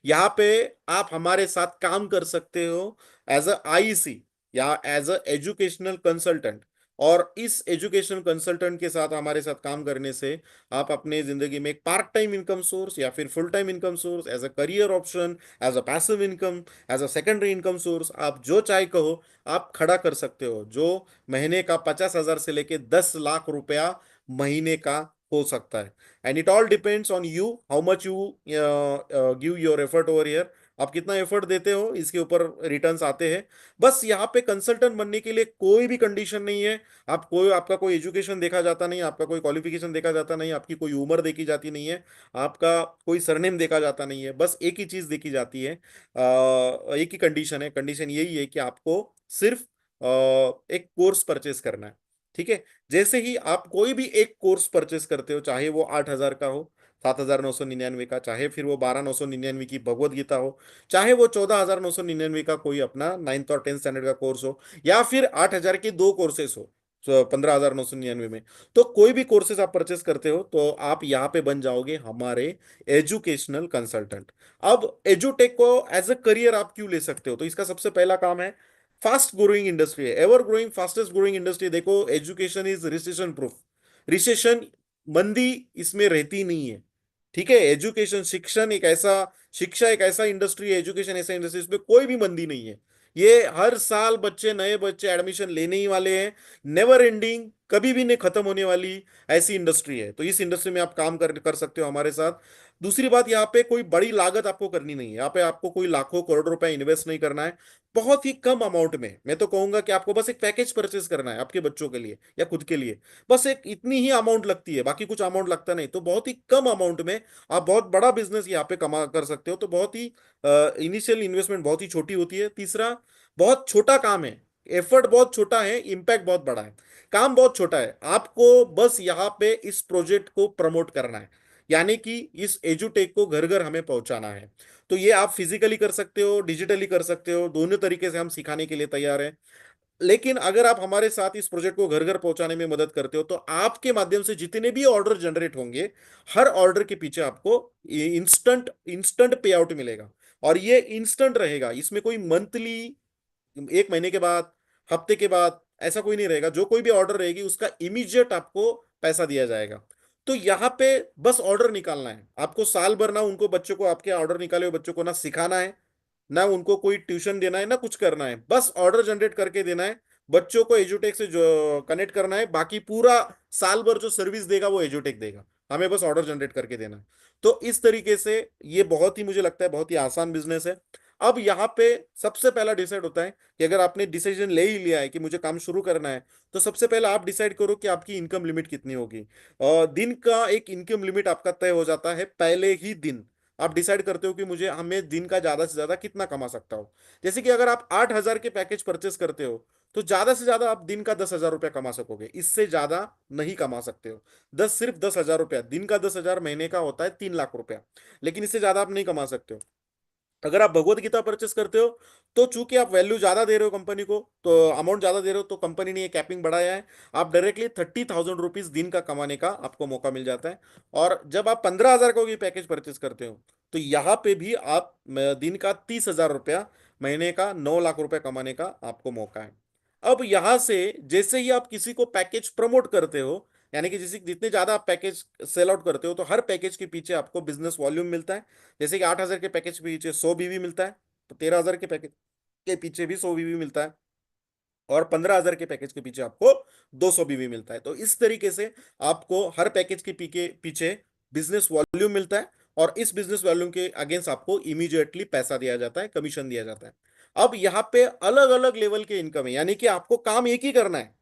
यहाँ पे आप हमारे साथ काम कर सकते हो एज अ आईसी या एज अ एजुकेशनल कंसल्टेंट। और इस एजुकेशनल कंसल्टेंट के साथ हमारे साथ काम करने से आप अपने जिंदगी में एक पार्ट टाइम इनकम सोर्स या फिर full time income source, as a career option, as a passive income, as a secondary income source, आप जो चाहे कहो आप खड़ा कर सकते हो, जो महीने का 50,000 से लेके 10 लाख रुपया महीने का हो सकता है। And it all depends on you, how much you give your effort over here. आप कितना एफर्ट देते हो इसके ऊपर रिटर्न्स आते हैं। बस यहाँ पे कंसल्टेंट बनने के लिए कोई भी कंडीशन नहीं है। आपका कोई एजुकेशन देखा जाता नहीं, आपका कोई क्वालिफिकेशन देखा जाता नहीं, आपकी कोई उम्र देखी जाती नहीं है, आपका कोई सरनेम देखा जाता नहीं है। बस एक ही चीज देखी जाती है, एक ही कंडीशन है। कंडीशन यही है कि आपको सिर्फ एक कोर्स परचेस करना है। ठीक है। जैसे ही आप कोई भी एक कोर्स परचेस करते हो, चाहे वो 8,000 का हो, 7,999 का, चाहे फिर वो 12,999 की भगवत गीता हो, चाहे वो 14,999 का कोई अपना 9th और 10th स्टैंडर्ड का कोर्स हो, या फिर 8,000 के दो कोर्सेस हो, 15,999 में, तो कोई भी कोर्सेज आप परचेस करते हो तो आप यहाँ पे बन जाओगे हमारे एजुकेशनल कंसल्टेंट। अब एजुटेक को एज अ करियर आप क्यों ले सकते हो, तो इसका सबसे पहला काम है, फास्ट ग्रोइंग इंडस्ट्री है, ever growing, fastest growing industry. देखो, education is recession proof. Recession, मंदी इसमें रहती नहीं है। ठीक है। एजुकेशन, शिक्षा एक ऐसा इंडस्ट्री है, एजुकेशन ऐसा इंडस्ट्री, इसमें कोई भी मंदी नहीं है। ये हर साल नए बच्चे एडमिशन लेने ही वाले हैं। नेवर एंडिंग, कभी भी नहीं खत्म होने वाली ऐसी इंडस्ट्री है। तो इस इंडस्ट्री में आप काम कर कर सकते हो हमारे साथ। दूसरी बात, यहाँ पे कोई बड़ी लागत आपको करनी नहीं है। यहाँ पे आपको कोई लाखों करोड़ रुपए इन्वेस्ट नहीं करना है। बहुत ही कम अमाउंट में, मैं तो कहूंगा कि आपको बस एक पैकेज परचेस करना है आपके बच्चों के लिए या खुद के लिए। बस एक इतनी ही अमाउंट लगती है, बाकी कुछ अमाउंट लगता नहीं। तो बहुत ही कम अमाउंट में आप बहुत बड़ा बिजनेस यहाँ पे कमा कर सकते हो। तो बहुत ही इनिशियल इन्वेस्टमेंट बहुत ही छोटी होती है। तीसरा, बहुत छोटा काम है, एफर्ट बहुत छोटा है, इंपैक्ट बहुत बड़ा है। काम बहुत छोटा है, आपको बस यहाँ पे इस प्रोजेक्ट को प्रमोट करना है, यानी कि इस एजुटेक को घर घर हमें पहुंचाना है। तो ये आप फिजिकली कर सकते हो, डिजिटली कर सकते हो, दोनों तरीके से हम सिखाने के लिए तैयार हैं। लेकिन अगर आप हमारे साथ इस प्रोजेक्ट को घर घर पहुंचाने में मदद करते हो तो आपके माध्यम से जितने भी ऑर्डर जनरेट होंगे, हर ऑर्डर के पीछे आपको इंस्टेंट इंस्टेंट पे आउट मिलेगा। और ये इंस्टेंट रहेगा, इसमें कोई मंथली, एक महीने के बाद, हफ्ते के बाद ऐसा कोई नहीं रहेगा। जो कोई भी ऑर्डर रहेगी उसका इमीडिएट आपको पैसा दिया जाएगा। तो यहाँ पे बस ऑर्डर निकालना है आपको। साल भर ना उनको, बच्चों को, आपके ऑर्डर निकाले हुए बच्चों को ना सिखाना है, ना उनको कोई ट्यूशन देना है, ना कुछ करना है। बस ऑर्डर जनरेट करके देना है, बच्चों को एजुटेक से जो कनेक्ट करना है। बाकी पूरा साल भर जो सर्विस देगा वो एजुटेक देगा, हमें बस ऑर्डर जनरेट करके देना है। तो इस तरीके से ये बहुत ही, मुझे लगता है, बहुत ही आसान बिजनेस है। अब यहाँ पे सबसे पहला डिसाइड होता है कि अगर आपने डिसीजन ले ही लिया है कि मुझे काम शुरू करना है, तो सबसे पहले आप डिसाइड करो कि आपकी इनकम लिमिट कितनी होगी। और दिन का एक इनकम लिमिट आपका तय हो जाता है पहले ही दिन। आप डिसाइड करते हो कि मुझे हमें दिन का ज्यादा से ज्यादा कितना कमा सकता हो। जैसे कि अगर आप 8,000 के पैकेज परचेस करते हो तो ज्यादा से ज्यादा आप दिन का 10,000 रुपया कमा सकोगे, इससे ज्यादा नहीं कमा सकते हो। सिर्फ 10,000 रुपया, दिन का 10,000 महीने का होता है 3 लाख रुपया, लेकिन इससे ज्यादा आप नहीं कमा सकते हो। अगर आप भगवत गीता परचेस करते हो तो चूंकि आप वैल्यू ज्यादा दे रहे हो कंपनी को, तो अमाउंट ज्यादा दे रहे हो, तो कंपनी ने ये कैपिंग बढ़ाया है। आप डायरेक्टली 30,000 रुपीज दिन का कमाने का आपको मौका मिल जाता है। और जब आप 15,000 का भी पैकेज परचेस करते हो तो यहाँ पे भी आप दिन का 30,000 रुपया, महीने का 9 लाख रुपया कमाने का आपको मौका है। अब यहां से जैसे ही आप किसी को पैकेज प्रमोट करते हो, यानी कि जितने ज्यादा आप पैकेज सेल आउट करते हो, तो हर पैकेज के पीछे आपको बिजनेस वॉल्यूम मिलता है। जैसे कि 8,000 के पैकेज के पीछे 100 बीवी मिलता है, तो 13,000 के पैकेज के पीछे भी 100 बीवी मिलता है, और 15,000 के पैकेज के पीछे आपको 200 बीवी मिलता है। तो इस तरीके से आपको हर पैकेज के पीछे बिजनेस वॉल्यूम मिलता है, और इस बिजनेस वॉल्यूम के अगेंस्ट आपको इमीडिएटली पैसा दिया जाता है, कमीशन दिया जाता है। अब यहाँ पे अलग अलग लेवल के इनकम है, यानी कि आपको काम एक ही करना है,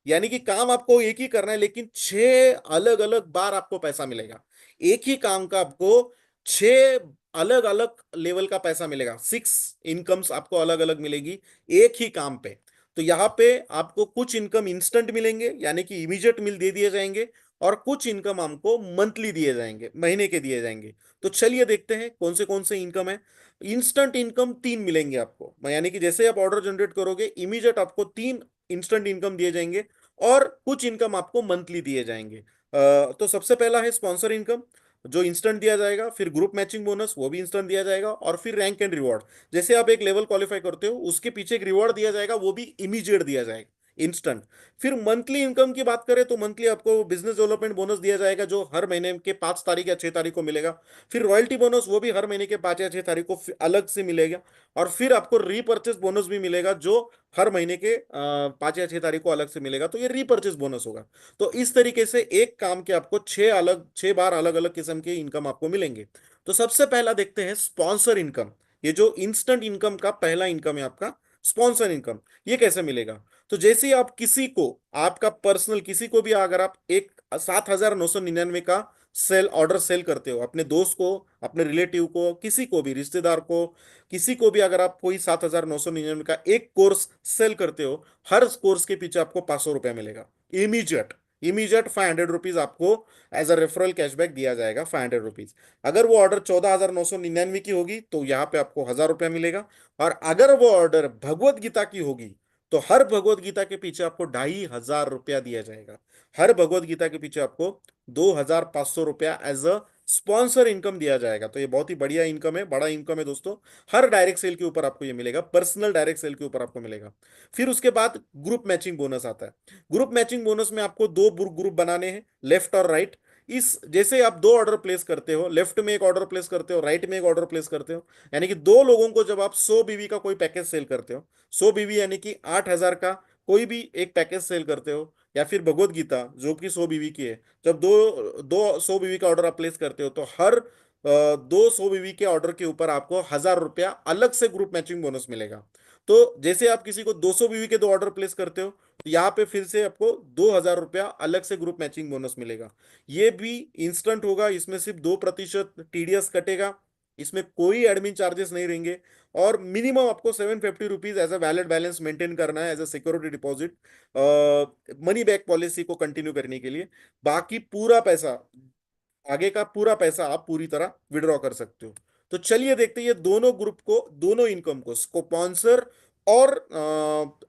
यानी कि काम आपको एक ही करना है, लेकिन 6 अलग अलग बार आपको पैसा मिलेगा। एक ही काम का आपको 6 अलग अलग लेवल का पैसा मिलेगा, 6 इनकम्स आपको अलग अलग मिलेगी एक ही काम पे। तो यहाँ पे आपको कुछ इनकम इंस्टेंट मिलेंगे, यानी कि इमीडिएट मिल दे दिए जाएंगे, और कुछ इनकम हमको मंथली दिए जाएंगे, महीने के दिए जाएंगे। तो चलिए देखते हैं कौन से इनकम है। इंस्टेंट इनकम 3 मिलेंगे आपको, यानी कि जैसे आप ऑर्डर जनरेट करोगे इमीडिएट आपको 3 इंस्टेंट इनकम दिए जाएंगे, और कुछ इनकम आपको मंथली दिए जाएंगे। तो सबसे पहला है स्पॉन्सर इनकम। जो इंस्टेंट दिया जाएगा, फिर ग्रुप मैचिंग बोनस वो भी इंस्टेंट दिया जाएगा, और फिर रैंक एंड रिवॉर्ड। जैसे आप एक लेवल क्वालिफाई करते हो उसके पीछे एक रिवॉर्ड दिया जाएगा, वो भी इमीडिएट दिया जाएगा, इंस्टेंट। फिर मंथली इनकम की बात करें तो मंथली आपको बिजनेस डेवलपमेंट बोनस दिया जाएगा, जो हर महीने के 5 तारीख या 6 तारीख को मिलेगा। फिर रॉयल्टी बोनस वो भी हर महीने के 5 या 6 तारीख को अलग से मिलेगा। और फिर आपको रीपर्चेस बोनस भी मिलेगा, जो हर महीने के 5 या 6 तारीख को अलग से मिलेगा, तो ये रीपर्चेस बोनस होगा। तो इस तरीके से एक काम के आपको 6 बार अलग अलग किस्म के इनकम आपको मिलेंगे। तो सबसे पहला देखते हैं स्पॉन्सर इनकम। ये जो इंस्टेंट इनकम का पहला इनकम है आपका, स्पॉन्सर इनकम। ये कैसे मिलेगा? तो जैसे ही आप किसी को, आपका पर्सनल किसी को भी अगर आप एक 7,999 का सेल ऑर्डर सेल करते हो, अपने दोस्त को, अपने रिलेटिव को, किसी को भी, रिश्तेदार को, किसी को भी अगर आप कोई 7,999 का एक कोर्स सेल करते हो, हर कोर्स के पीछे आपको 500 रुपया मिलेगा, इमीडिएट। इमीडिएट 500 रुपीज आपको एज अ रेफरल कैशबैक दिया जाएगा, 500 रुपीज। अगर वो ऑर्डर 14,999 की होगी तो यहाँ पे आपको 1,000 रुपया मिलेगा। और अगर वो ऑर्डर भगवत गीता की होगी तो हर भगवत गीता के पीछे आपको 2,500 रुपया दिया जाएगा। हर भगवत गीता के पीछे आपको 2,500 रुपया एज अ स्पॉन्सर इनकम दिया जाएगा। तो ये बहुत ही बढ़िया इनकम है, बड़ा इनकम है दोस्तों। हर डायरेक्ट सेल के ऊपर आपको ये मिलेगा, पर्सनल डायरेक्ट सेल के ऊपर आपको मिलेगा। फिर उसके बाद ग्रुप मैचिंग बोनस आता है। ग्रुप मैचिंग बोनस में आपको दो ग्रुप बनाने हैं, लेफ्ट और राइट। इस जैसे आप दो ऑर्डर प्लेस करते हो, लेफ्ट में एक ऑर्डर प्लेस करते हो, राइट में एक ऑर्डर प्लेस करते हो, यानी कि दो लोगों को जब आप 100 बीवी का कोई पैकेज सेल करते हो, 100 बीवी यानी कि 8,000 का कोई भी एक पैकेज सेल करते हो, या फिर भगवत गीता जो कि 100 बीवी की है, जब दो दो 100 बीवी का ऑर्डर आप प्लेस करते हो, तो हर दो 100 बीवी के ऑर्डर के ऊपर आपको 1,000 रुपया अलग से ग्रुप मैचिंग बोनस मिलेगा। तो जैसे आप किसी को 200 बीवी के दो ऑर्डर प्लेस करते हो, तो यहाँ पे फिर से आपको 2,000 रुपया अलग से ग्रुप मैचिंग बोनस मिलेगा। ये भी इंस्टेंट होगा, इसमें सिर्फ 2% टीडीएस कटेगा, इसमें कोई एडमिन चार्जेस नहीं रहेंगे। और मिनिमम आपको 750 rupees as a valid balance maintain करना है as a security deposit, money back policy को कंटिन्यू करने के लिए। बाकी पूरा पैसा, आगे का पूरा पैसा आप पूरी तरह विड्रॉ कर सकते हो। तो चलिए देखते हैं ये दोनों ग्रुप को, दोनों इनकम को, स्पॉन्सर और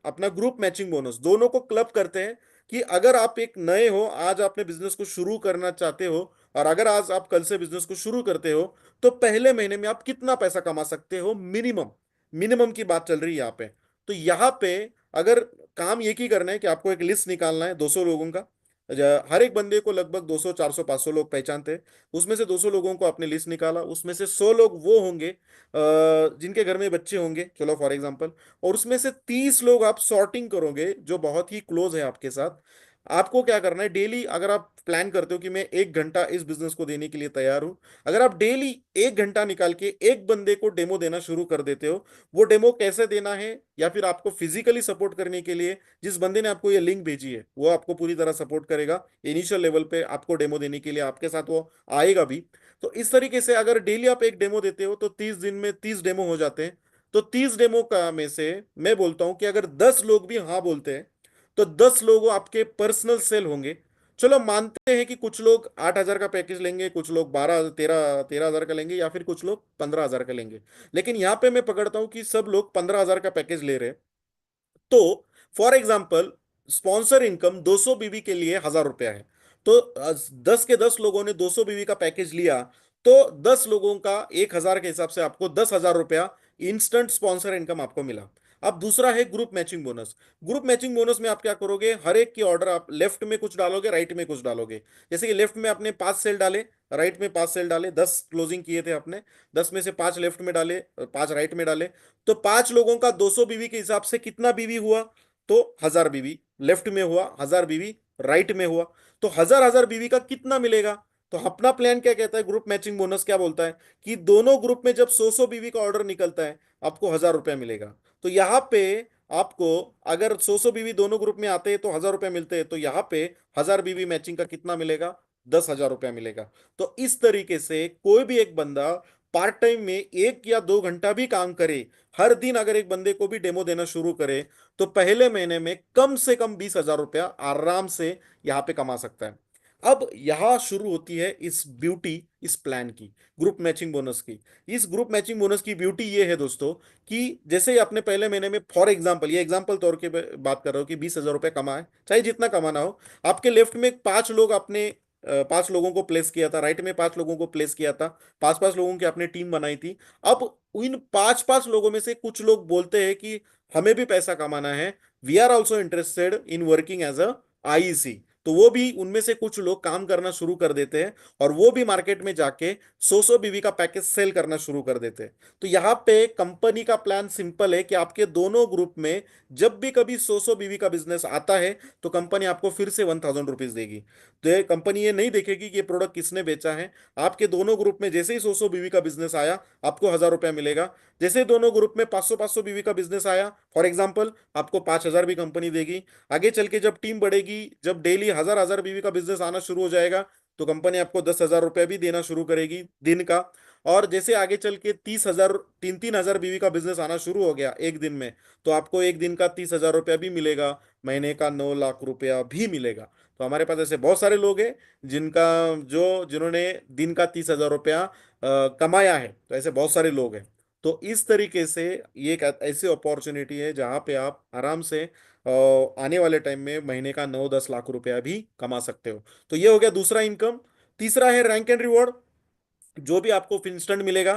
अपना ग्रुप मैचिंग बोनस, दोनों को क्लब करते हैं। कि अगर आप एक नए हो, आज आपने बिजनेस को शुरू करना चाहते हो, और अगर आज आप कल से बिजनेस को शुरू करते हो, तो पहले महीने में आप कितना पैसा कमा सकते हो मिनिमम। मिनिमम की बात चल रही है यहाँ पे। तो यहाँ पे अगर काम ये की करना है कि आपको एक लिस्ट निकालना है 200 लोगों का। हर एक बंदे को लगभग 200 400 500 लोग पहचानते हैं। उसमें से 200 लोगों को आपने लिस्ट निकाला, उसमें से 100 लोग वो होंगे जिनके घर में बच्चे होंगे, चलो फॉर एग्जांपल। और उसमें से 30 लोग आप सॉर्टिंग करोगे जो बहुत ही क्लोज है आपके साथ। आपको क्या करना है, डेली अगर आप प्लान करते हो कि मैं 1 घंटा इस बिजनेस को देने के लिए तैयार हूं, अगर आप डेली 1 घंटा निकाल के एक बंदे को डेमो देना शुरू कर देते हो, वो डेमो कैसे देना है, या फिर आपको फिजिकली सपोर्ट करने के लिए जिस बंदे ने आपको ये लिंक भेजी है वो आपको पूरी तरह सपोर्ट करेगा इनिशियल लेवल पे, आपको डेमो देने के लिए आपके साथ वो आएगा भी। तो इस तरीके से अगर डेली आप एक डेमो देते हो तो 30 दिन में 30 डेमो हो जाते हैं। तो 30 डेमो का में से मैं बोलता हूं कि अगर 10 लोग भी हाँ बोलते हैं, तो 10 लोग आपके पर्सनल सेल होंगे। चलो मानते हैं कि कुछ लोग 8,000 का पैकेज लेंगे, कुछ लोग 12 13 13 हजार का लेंगे, या फिर कुछ लोग 15,000 का लेंगे। लेकिन यहाँ पे मैं पकड़ता हूँ कि सब लोग 15,000 का पैकेज ले रहे हैं। तो फॉर एग्जाम्पल, स्पॉन्सर इनकम 200 बीवी के लिए 1,000 रुपया है। तो 10 के 10 लोगों ने 200 बीवी का पैकेज लिया, तो 10 लोगों का 1,000 के हिसाब से आपको 10,000 रुपया इंस्टेंट स्पॉन्सर इनकम आपको मिला। अब दूसरा है group matching bonus. Group matching bonus में आप क्या करोगे, हर एक की ऑर्डर आप लेफ्ट में कुछ डालोगे, राइट में कुछ डालोगे। जैसे कि लेफ्ट में आपने 5 सेल डाले, राइट में 5 सेल डाले, 10 क्लोजिंग किए थे आपने, 10 में से 5 लेफ्ट में डाले, 5 राइट में डाले। तो 5 लोगों का 200 बीवी के हिसाब से कितना बीवी हुआ? तो 1,000 बीवी लेफ्ट में हुआ, 1,000 बीवी राइट में हुआ। तो 1,000 बीवी का कितना मिलेगा? तो अपना प्लान क्या कहता है, ग्रुप मैचिंग बोनस क्या बोलता है कि दोनों ग्रुप में जब 100 बीवी का ऑर्डर निकलता है, आपको 1,000 रुपया मिलेगा। तो यहाँ पे आपको, अगर 100 बीवी दोनों ग्रुप में आते हैं तो 1,000 रुपया मिलते हैं, तो यहाँ पे 1,000 बीवी मैचिंग का कितना मिलेगा? 10,000 रुपया मिलेगा। तो इस तरीके से कोई भी एक बंदा पार्ट टाइम में 1 या 2 घंटा भी काम करे, हर दिन अगर एक बंदे को भी डेमो देना शुरू करे, तो पहले महीने में कम से कम 20,000 रुपया आराम से यहाँ पे कमा सकता है। अब यहां शुरू होती है इस ब्यूटी, इस प्लान की, ग्रुप मैचिंग बोनस की। इस ग्रुप मैचिंग बोनस की ब्यूटी ये है दोस्तों, कि जैसे ही आपने पहले महीने में, फॉर एग्जांपल, ये एग्जांपल तौर के बात कर रहा हूं कि 20,000 रुपये कमाए, चाहे जितना कमाना हो, आपके लेफ्ट में 5 लोग आपने पांच लोगों को प्लेस किया था, राइट में पांच लोगों को प्लेस किया था, पांच पांच लोगों की आपने टीम बनाई थी। अब इन पांच पांच लोगों में से कुछ लोग बोलते हैं कि हमें भी पैसा कमाना है, we are also interested in working as a IEC. तो वो भी उनमें से कुछ लोग काम करना शुरू कर देते हैं, और वो भी मार्केट में जाके 100 बीवी का पैकेज सेल करना शुरू कर देते हैं। तो यहाँ पे कंपनी का प्लान सिंपल है कि आपके दोनों ग्रुप में जब भी कभी 100 बीवी का बिजनेस आता है, तो कंपनी आपको फिर से 1000 रुपीज देगी। तो ये कंपनी ये नहीं देखेगी कि ये प्रोडक्ट किसने बेचा है। आपके दोनों ग्रुप में जैसे ही 100 बीवी का बिजनेस आया, आपको 1000 रुपया मिलेगा। जैसे ही दोनों ग्रुप में 500 बीवी का बिजनेस आया, फॉर एग्जाम्पल, आपको 5000 भी कंपनी देगी। आगे चल के जब टीम बढ़ेगी, जब डेली 1000 बीवी का बिजनेस आना शुरू हो जाएगा, तो कंपनी आपको 10,000 रुपया भी देना शुरू करेगी दिन का। और जैसे आगे चल के 30,000, 3-3 हजार बीवी का बिजनेस आना शुरू हो गया एक दिन में, तो आपको एक दिन का 30,000 रुपया भी मिलेगा, महीने का 9 लाख रुपया भी मिलेगा। तो हमारे पास ऐसे बहुत सारे लोग हैं जिनका जो जिन्होंने दिन का 30,000 रुपया कमाया है। तो ऐसे बहुत सारे लोग हैं। तो इस तरीके से ये एक ऐसी अपॉर्चुनिटी है जहां पे आप आराम से आने वाले टाइम में महीने का 9-10 लाख रुपया भी कमा सकते हो। तो ये हो गया दूसरा इनकम। तीसरा है रैंक एंड रिवॉर्ड, जो भी आपको इंस्टेंट मिलेगा।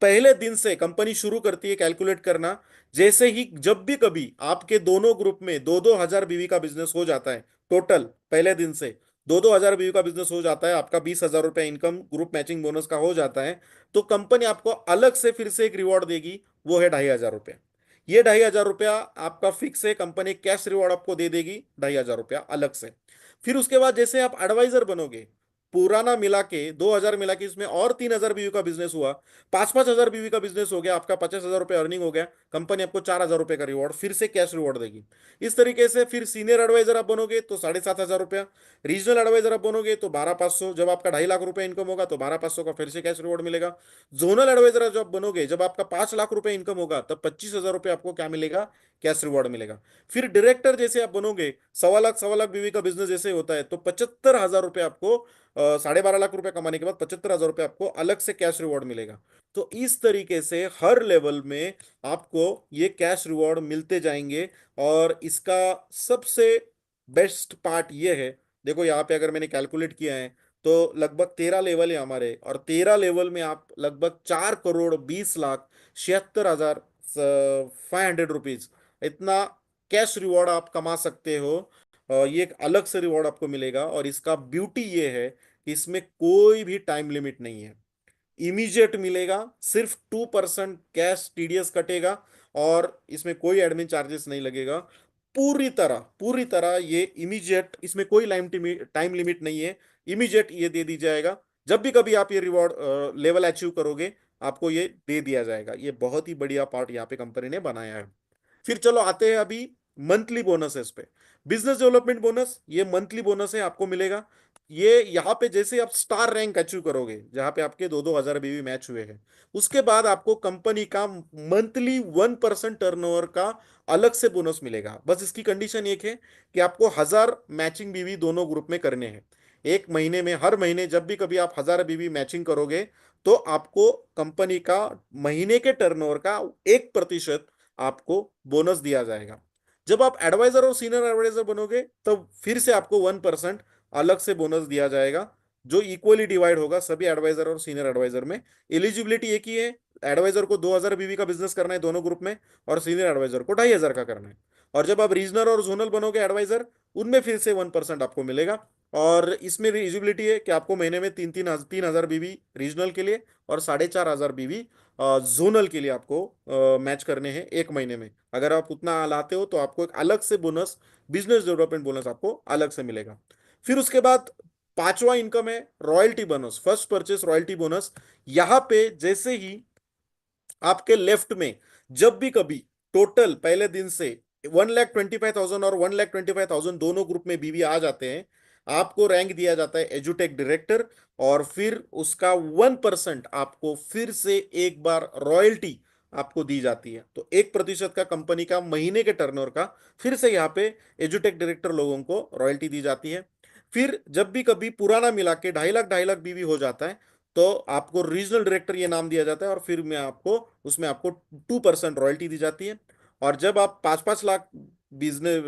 पहले दिन से कंपनी शुरू करती है कैलकुलेट करना, जैसे ही जब भी कभी आपके दोनों ग्रुप में 2-2 हजार बीवी का बिजनेस हो जाता है, टोटल पहले दिन से 2-2 हजार बीवी का बिजनेस हो जाता है, आपका 20,000 रुपया इनकम ग्रुप मैचिंग बोनस का हो जाता है, तो कंपनी आपको अलग से फिर से एक रिवॉर्ड देगी, वो है 2,500 रुपया। ये 2,500 रुपया आपका फिक्स है, कंपनी कैश रिवॉर्ड आपको दे देगी 2,500 रुपया अलग से। फिर उसके बाद जैसे आप एडवाइजर बनोगे, पुराना मिला के 2,000 मिला के इसमें और 3,000 बीवी का बिजनेस हुआ, 5-5 हजार बीवी का बिजनेस हो गया, आपका 50,000 रुपये अर्निंग हो गया, कंपनी आपको 4,000 रुपये का रिवॉर्ड फिर से कैश रिवॉर्ड देगी। इस तरीके से फिर सीनियर एडवाइजर आप बनोगे तो 7,500 रुपया, रीजनल एडवाइजर आप बनोगे तो 12,500, जब आपका 2.5 लाख रुपए इनकम होगा तो 12,500 का फिर से कैश रिवॉर्ड मिलेगा। जोनल एडवाइजर जब बनोगे, जब आपका 5 लाख रुपए इनकम होगा, तब 25,000 रुपये आपको क्या मिलेगा, कैश रिवॉर्ड मिलेगा। फिर डायरेक्टर जैसे आप बनोगे, 1.25 लाख बीवी का बिजनेस जैसे होता है, तो 75,000 रुपये आपको 12.5 लाख रुपए कमाने के बाद 75,000 रुपये आपको अलग से कैश रिवॉर्ड मिलेगा। तो इस तरीके से हर लेवल में आपको ये कैश रिवॉर्ड मिलते जाएंगे। और इसका सबसे बेस्ट पार्ट ये है, देखो यहाँ पे अगर मैंने कैलकुलेट किया है, तो लगभग 13 लेवल है हमारे, और 13 लेवल में आप लगभग 4,20,76,500 रुपीज इतना कैश रिवॉर्ड आप कमा सकते हो। ये एक अलग से रिवॉर्ड आपको मिलेगा, और इसका ब्यूटी ये है कि इसमें कोई भी टाइम लिमिट नहीं है, इमीडिएट मिलेगा। सिर्फ 2% कैश टीडीएस कटेगा, और इसमें कोई एडमिन चार्जेस नहीं लगेगा। पूरी तरह ये इमीडिएट, इसमें कोई टाइम लिमिट नहीं है, इमीडिएट ये दे दी जाएगा। जब भी कभी आप ये रिवॉर्ड लेवल अचीव करोगे, आपको ये दे दिया जाएगा। ये बहुत ही बढ़िया पार्ट यहाँ पे कंपनी ने बनाया है। फिर चलो आते हैं अभी मंथली बोनसेस पे। बिजनेस डेवलपमेंट बोनस, ये मंथली बोनस है, आपको मिलेगा। ये यहाँ पे जैसे आप स्टार रैंक अचीव करोगे, जहां पे आपके 2-2 हजार बीवी मैच हुए हैं, उसके बाद आपको कंपनी का मंथली 1% टर्नओवर का अलग से बोनस मिलेगा। बस इसकी कंडीशन एक है कि आपको 1000 मैचिंग बीवी दोनों ग्रुप में करने हैं। एक महीने में, हर महीने जब भी कभी आप 1000 बीवी मैचिंग करोगे, तो आपको कंपनी का महीने के टर्नओवर का 1% आपको बोनस दिया जाएगा। जब आप एडवाइजर और सीनियर एडवाइजर बनोगे, तब फिर से आपको 1% अलग से बोनस दिया जाएगा, जो इक्वली डिवाइड होगा सभी एडवाइजर और सीनियर एडवाइजर में। एलिजिबिलिटी एक ही है, एडवाइजर को 2,000 बीवी का बिजनेस करना है दोनों ग्रुप में, और सीनियर एडवाइजर को 2,500 का करना है। और जब आप रीजनल और जोनल बनोगे एडवाइजर, उनमें फिर से 1% आपको मिलेगा। और इसमें एलिजिबिलिटी है कि आपको महीने में 3,000 बीवी रीजनल के लिए, और 4,500 बीवी जोनल के लिए आपको मैच करने हैं एक महीने में। अगर आप उतना लाते हो, तो आपको एक अलग से बोनस, बिजनेस डेवलपमेंट बोनस आपको अलग से मिलेगा। फिर उसके बाद पांचवा इनकम है royalty bonus, first purchase royalty bonus. यहां पे जैसे ही आपके लेफ्ट में जब भी कभी टोटल पहले दिन से 1,25,000 और 1,25,000 दोनों ग्रुप में बीवी आ जाते हैं, आपको रैंक दिया जाता है एजुटेक डायरेक्टर। और फिर उसका 1% आपको फिर से एक बार रॉयल्टी आपको दी जाती है। तो 1% का कंपनी का महीने के टर्नओवर का फिर से यहाँ पे एजुटेक डायरेक्टर लोगों को रॉयल्टी दी जाती है। फिर जब भी कभी पुराना मिला के 2.5 लाख बीवी हो जाता है, तो आपको रीजनल डायरेक्टर ये नाम दिया जाता है, और फिर मैं आपको उसमें आपको 2% रॉयल्टी दी जाती है। और जब आप 5-5 लाख बिजनेस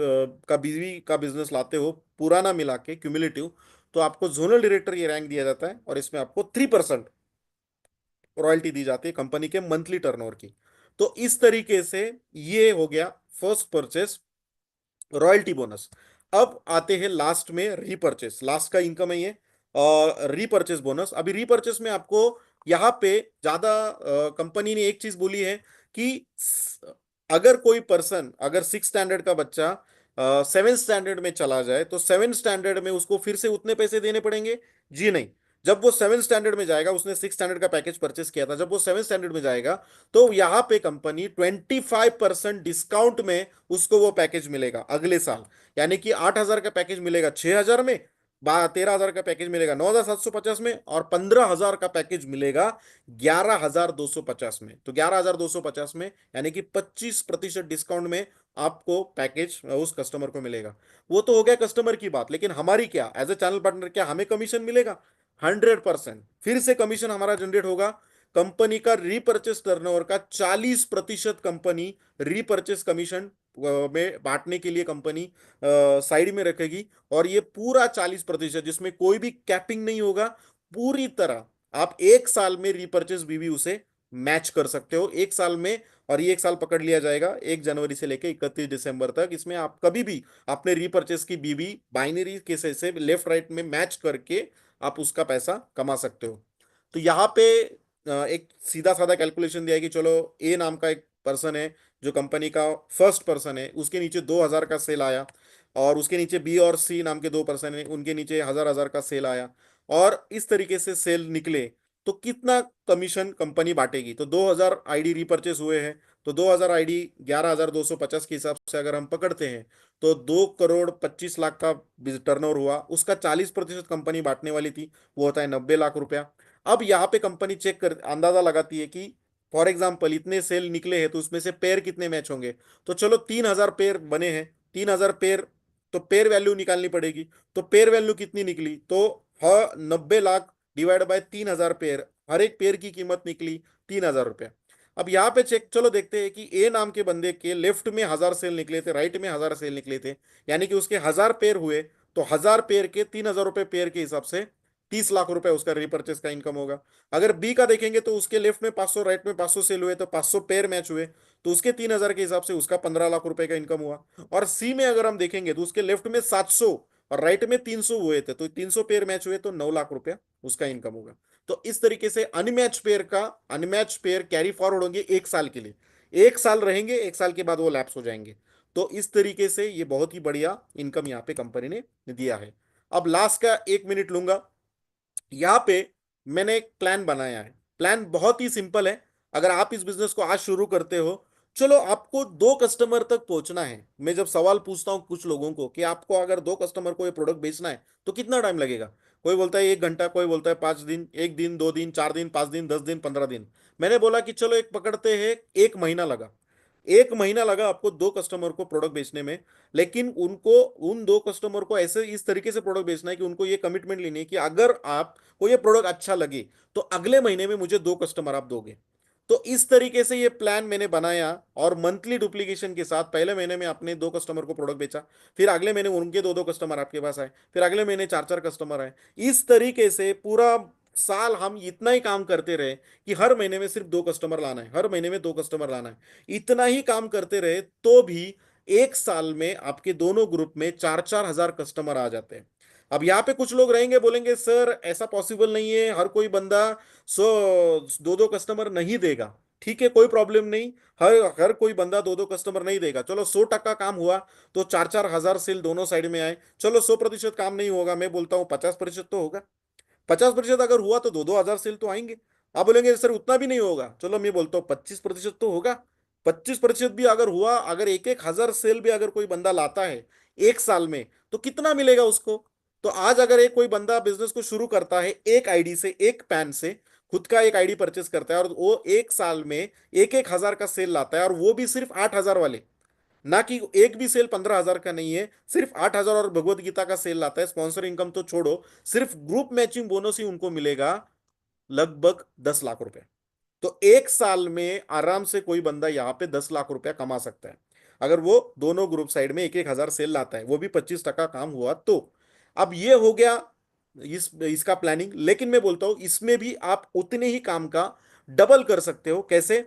का बीवी का बिजनेस लाते हो, पुराना मिला के क्यूमुलेटिव, तो आपको जोनल डायरेक्टर ये रैंक दिया जाता है, और इसमें आपको 3% रॉयल्टी दी जाती है कंपनी के मंथली टर्नओवर की। तो इस तरीके से ये हो गया फर्स्ट परचेस, रॉयल्टी बोनस। अब आते हैं लास्ट में रीपरचेस, लास्ट का इनकम है ये, रीपरचेस बोनस। अभी रीपरचेस में आपको यहाँ पे ज्यादा कंपनी ने एक चीज बोली है कि अगर कोई पर्सन, अगर 6 स्टैंडर्ड का बच्चा 7 स्टैंडर्ड में चला जाए तो 7 स्टैंडर्ड में उसको फिर से उतने पैसे देने पड़ेंगे? जी नहीं। जब वो 7 स्टैंडर्ड में जाएगा, उसने 6 स्टैंडर्ड का पैकेज परचेस किया था, जब वो 7 स्टैंडर्ड में जाएगा तो यहाँ पे कंपनी 25% डिस्काउंट में उसको वो पैकेज मिलेगा अगले साल। यानी कि 8,000 का पैकेज मिलेगा 6,000 में, 13,000 का पैकेज मिलेगा 9,750 में, और 15,000 का पैकेज मिलेगा 11,250 में। तो 11,250 में यानी कि 25% डिस्काउंट में आपको पैकेज उस कस्टमर को मिलेगा। वो तो हो गया कस्टमर की बात, लेकिन हमारी क्या, एज ए चैनल पार्टनर, क्या हमें कमीशन मिलेगा? 100% फिर से कमीशन हमारा जनरेट होगा। कंपनी का रीपर्चेस टर्नओवर का 40% कंपनी रीपर्चेस कमीशन में बांटने के लिए कंपनी साइड में रखेगी। और ये पूरा 40%, जिसमें कोई भी कैपिंग नहीं होगा, पूरी तरह आप एक साल में रीपर्चेस बीवी उसे मैच कर सकते हो, एक साल में। और ये एक साल पकड़ लिया जाएगा 1 जनवरी से लेकर 31 दिसंबर तक। इसमें आप कभी भी अपने रीपर्चेस की बीवी बाइनरी केसेस से लेफ्ट राइट में मैच करके आप उसका पैसा कमा सकते हो। तो यहाँ पे एक सीधा साधा कैलकुलेशन दिया है कि चलो, ए नाम का एक पर्सन है जो कंपनी का फर्स्ट पर्सन है, उसके नीचे 2,000 का सेल आया, और उसके नीचे बी और सी नाम के 2 पर्सन है, उनके नीचे 1,000 का सेल आया, और इस तरीके से सेल निकले, तो कितना कमीशन कंपनी बांटेगी? तो 2,000 आईडी रिपर्चेस हुए हैं, तो 2,000 आईडी 11,250 के हिसाब से अगर हम पकड़ते हैं, तो 2,25,00,000 का टर्नओवर हुआ, उसका 40% कंपनी बांटने वाली थी, वो होता है 90 लाख रुपया। अब यहाँ पे कंपनी चेक कर अंदाजा लगाती है कि फॉर एग्जाम्पल इतने सेल निकले हैं, तो उसमें से पेयर कितने मैच होंगे? तो चलो 3,000 पेयर बने हैं, 3,000 पेयर, तो पेयर वैल्यू निकालनी पड़ेगी। तो पेयर वैल्यू कितनी निकली? तो 90 लाख डिवाइड बाय 3,000 पेयर, हर एक पेयर की कीमत निकली 3,000 रुपया। अब यहाँ पे चेक चलो देखते हैं कि ए नाम के बंदे के लेफ्ट में 1,000 सेल निकले थे, राइट में 1,000 सेल निकले थे, यानी कि उसके 1,000 पेयर हुए, तो 1,000 पेयर के 3,000 रुपये पेयर के हिसाब से 30 लाख रुपए उसका रिपर्चेस का इनकम होगा। अगर बी का देखेंगे तो उसके लेफ्ट में 500, राइट में 500 सेल हुए, तो 500 पेयर मैच हुए, तो उसके 3,000 के हिसाब से उसका 15 लाख रुपए का इनकम हुआ। और सी में अगर हम देखेंगे तो उसके लेफ्ट में 700 और राइट में 300 हुए थे, तो 300 पेयर मैच हुए, तो 9 लाख रुपया उसका इनकम होगा। तो इस तरीके से अनमैच पेयर कैरी फॉरवर्ड होंगे एक साल के लिए, एक साल रहेंगे, एक साल के बाद वो लैप्स हो जाएंगे। तो इस तरीके से ये बहुत ही बढ़िया इनकम यहाँ पे कंपनी ने दिया है। अब लास्ट का 1 मिनट लूंगा। यहाँ पे मैंने एक प्लान बनाया है। प्लान बहुत ही सिंपल है। अगर आप इस बिजनेस को आज शुरू करते हो, चलो आपको 2 कस्टमर तक पहुंचना है। मैं जब सवाल पूछता हूं कुछ लोगों को कि आपको अगर 2 कस्टमर को ये प्रोडक्ट बेचना है तो कितना टाइम लगेगा, कोई बोलता है 1 घंटा, कोई बोलता है 5 दिन, 1 दिन, 2 दिन, 4 दिन, 5 दिन, 10 दिन, 15 दिन। मैंने बोला कि चलो एक पकड़ते हैं, 1 महीना लगा। 1 महीना लगा आपको 2 कस्टमर को प्रोडक्ट बेचने में। लेकिन उनको, उन 2 कस्टमर को ऐसे इस तरीके से प्रोडक्ट बेचना है कि उनको ये कमिटमेंट लेनी है कि अगर आपको ये प्रोडक्ट अच्छा लगे तो अगले महीने में मुझे 2 कस्टमर आप दोगे। तो इस तरीके से ये प्लान मैंने बनाया, और मंथली डुप्लीकेशन के साथ पहले महीने में अपने 2 कस्टमर को प्रोडक्ट बेचा, फिर अगले महीने उनके 2 कस्टमर आपके पास आए, फिर अगले महीने 4 कस्टमर आए। इस तरीके से पूरा साल हम इतना ही काम करते रहे कि हर महीने में सिर्फ 2 कस्टमर लाना है, हर महीने में 2 कस्टमर लाना है। इतना ही काम करते रहे तो भी एक साल में आपके दोनों ग्रुप में 4-4 हजार कस्टमर आ जाते हैं। अब यहाँ पे कुछ लोग रहेंगे, बोलेंगे सर ऐसा पॉसिबल नहीं है, हर कोई बंदा 100 2-2 कस्टमर नहीं देगा। ठीक है, कोई प्रॉब्लम नहीं। हर हर कोई बंदा 2-2 कस्टमर नहीं देगा। चलो 100% काम हुआ तो 4-4 हजार सेल दोनों साइड में आए। चलो 100% काम नहीं होगा, मैं बोलता हूँ 50% तो होगा। 50% अगर हुआ तो 2-2 हजार सेल तो आएंगे। आप बोलेंगे सर उतना भी नहीं होगा, चलो मैं बोलता हूँ 25% तो होगा। 25% भी अगर हुआ, अगर 1-1 हजार सेल भी अगर कोई बंदा लाता है एक साल में, तो कितना मिलेगा उसको? तो आज अगर एक कोई बंदा बिजनेस को शुरू करता है एक आईडी से, एक पैन से, खुद का एक आईडी परचेस करता है, और वो एक साल में 1-1 हजार का सेल लाता है, और वो भी सिर्फ 8,000 वाले, ना कि एक भी सेल 15,000 का नहीं है, सिर्फ 8,000 और भगवत गीता का सेल लाता है, स्पॉन्सर इनकम तो छोड़ो, सिर्फ ग्रुप मैचिंग बोनस ही उनको मिलेगा लगभग 10 लाख रुपए। तो एक साल में आराम से कोई बंदा यहाँ पे 10 लाख रुपया कमा सकता है, अगर वो दोनों ग्रुप साइड में 1-1 हजार सेल लाता है, वो भी 25% काम हुआ तो। अब ये हो गया इसका प्लानिंग, लेकिन मैं बोलता हूं इसमें भी आप उतने ही काम का डबल कर सकते हो। कैसे?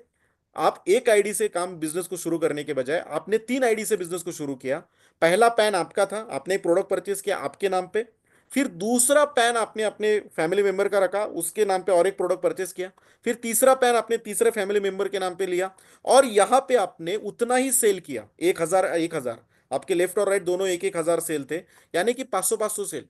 आप एक आईडी से काम बिजनेस को शुरू करने के बजाय आपने 3 आईडी से बिजनेस को शुरू किया। पहला पैन आपका था, आपने एक प्रोडक्ट परचेज किया आपके नाम पे। फिर दूसरा पैन आपने अपने फैमिली मेंबर का रखा, उसके नाम पे और एक प्रोडक्ट परचेज किया। फिर तीसरा पैन आपने तीसरे फैमिली मेंबर के नाम पे लिया, और यहां पे आपने उतना ही सेल किया, 1,000 1,000। आपके लेफ्ट और राइट दोनों 1,000 सेल थे, यानी कि 500 500 सेल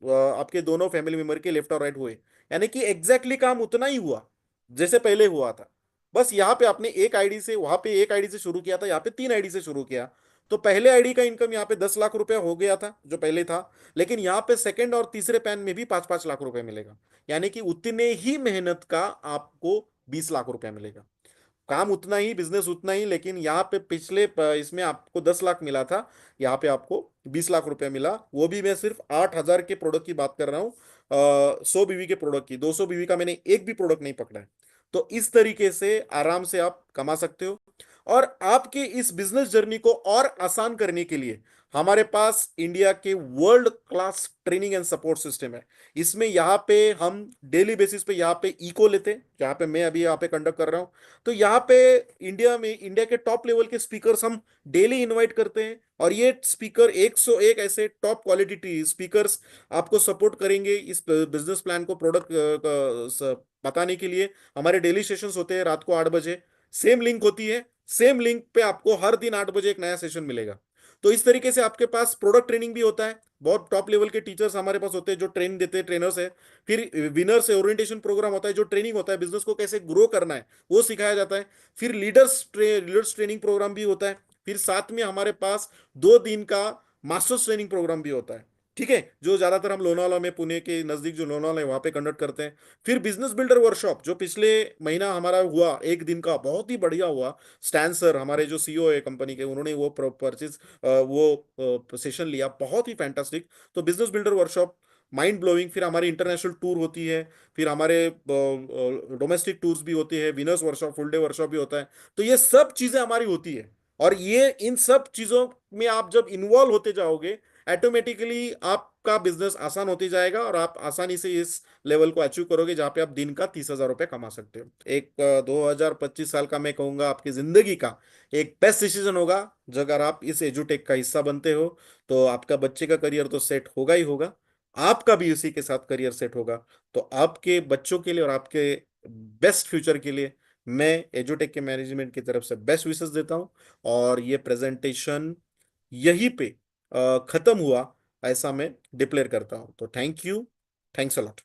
आपके दोनों फैमिली मेंबर के लेफ्ट और राइट हुए। यानी कि एग्जैक्टली काम उतना ही हुआ जैसे पहले हुआ था। बस यहाँ पे आपने एक आईडी से, वहां पे एक आईडी से शुरू किया था, यहाँ पे 3 आईडी से शुरू किया। तो पहले आईडी का इनकम यहाँ पे 10 लाख रुपया हो गया था जो पहले था, लेकिन यहाँ पे सेकंड और तीसरे पैन में भी 5 5 लाख रुपए मिलेगा। यानी कि उतने ही मेहनत का आपको 20 लाख रुपया मिलेगा। काम उतना ही, बिजनेस उतना ही, लेकिन यहाँ पे इसमें आपको 10 लाख मिला था, यहाँ पे आपको 20 लाख रुपया मिला। वो भी मैं सिर्फ 8,000 के प्रोडक्ट की बात कर रहा हूँ, 100 बीवी के प्रोडक्ट की। 200 बीवी का मैंने एक भी प्रोडक्ट नहीं पकड़ा है। तो इस तरीके से आराम से आप कमा सकते हो। और आपके इस बिजनेस जर्नी को और आसान करने के लिए हमारे पास इंडिया के world class training and support system है। इसमें यहाँ पे हम डेली बेसिस पे यहाँ पे इको लेते हैं, जहाँ पे मैं अभी यहाँ पे कंडक्ट कर रहा हूँ। तो यहाँ पे इंडिया के टॉप लेवल के स्पीकर्स हम डेली इनवाइट करते हैं, और ये स्पीकर 101 ऐसे टॉप क्वालिटी स्पीकर्स आपको सपोर्ट करेंगे इस बिजनेस प्लान को, प्रोडक्ट बताने के लिए। हमारे डेली सेशंस होते हैं रात को 8 बजे, सेम लिंक होती है, सेम लिंक पे आपको हर दिन 8 बजे एक नया सेशन मिलेगा। तो इस तरीके से आपके पास प्रोडक्ट ट्रेनिंग भी होता है, बहुत टॉप लेवल के टीचर्स हमारे पास होते हैं जो ट्रेन देते हैं, ट्रेनर्स है। फिर विनर से ओरिएंटेशन प्रोग्राम होता है, जो ट्रेनिंग होता है बिजनेस को कैसे ग्रो करना है वो सिखाया जाता है। फिर लीडर्स ट्रेनिंग प्रोग्राम भी होता है। फिर साथ में हमारे पास 2 दिन का मास्टर्स ट्रेनिंग प्रोग्राम भी होता है, ठीक है, जो ज्यादातर हम लोनावाला में, पुणे के नजदीक जो लोनावाला है वहां पे कंडक्ट करते हैं। फिर बिजनेस बिल्डर वर्कशॉप जो पिछले महीना हमारा हुआ, एक दिन का, बहुत ही बढ़िया हुआ। स्टैन सर हमारे जो सीईओ है कंपनी के, उन्होंने वो परचेज वो सेशन लिया, बहुत ही फैंटास्टिक। तो business builder workshop mind blowing. फिर हमारी इंटरनेशनल टूर होती है, फिर हमारे डोमेस्टिक टूर्स भी होती है, winners workshop, full day workshop भी होता है। तो ये सब चीजें हमारी होती है। और ये इन सब चीजों में आप जब इन्वॉल्व होते जाओगे, ऑटोमेटिकली आपका बिजनेस आसान होते जाएगा, और आप आसानी से इस लेवल को अचीव करोगे जहां पे आप दिन का 30,000 रुपये कमा सकते हो। एक 2025 साल का मैं कहूंगा आपकी जिंदगी का एक बेस्ट डिसीजन होगा, जो अगर आप इस एजुटेक का हिस्सा बनते हो। तो आपका बच्चे का करियर तो सेट होगा ही होगा, आपका भी उसी के साथ करियर सेट होगा। तो आपके बच्चों के लिए और आपके बेस्ट फ्यूचर के लिए मैं एजुटेक के मैनेजमेंट की तरफ से बेस्ट विशेस देता हूं। और ये प्रेजेंटेशन यहीं पे खत्म हुआ, ऐसा मैं डिक्लेयर करता हूं। तो thank you, thanks a lot.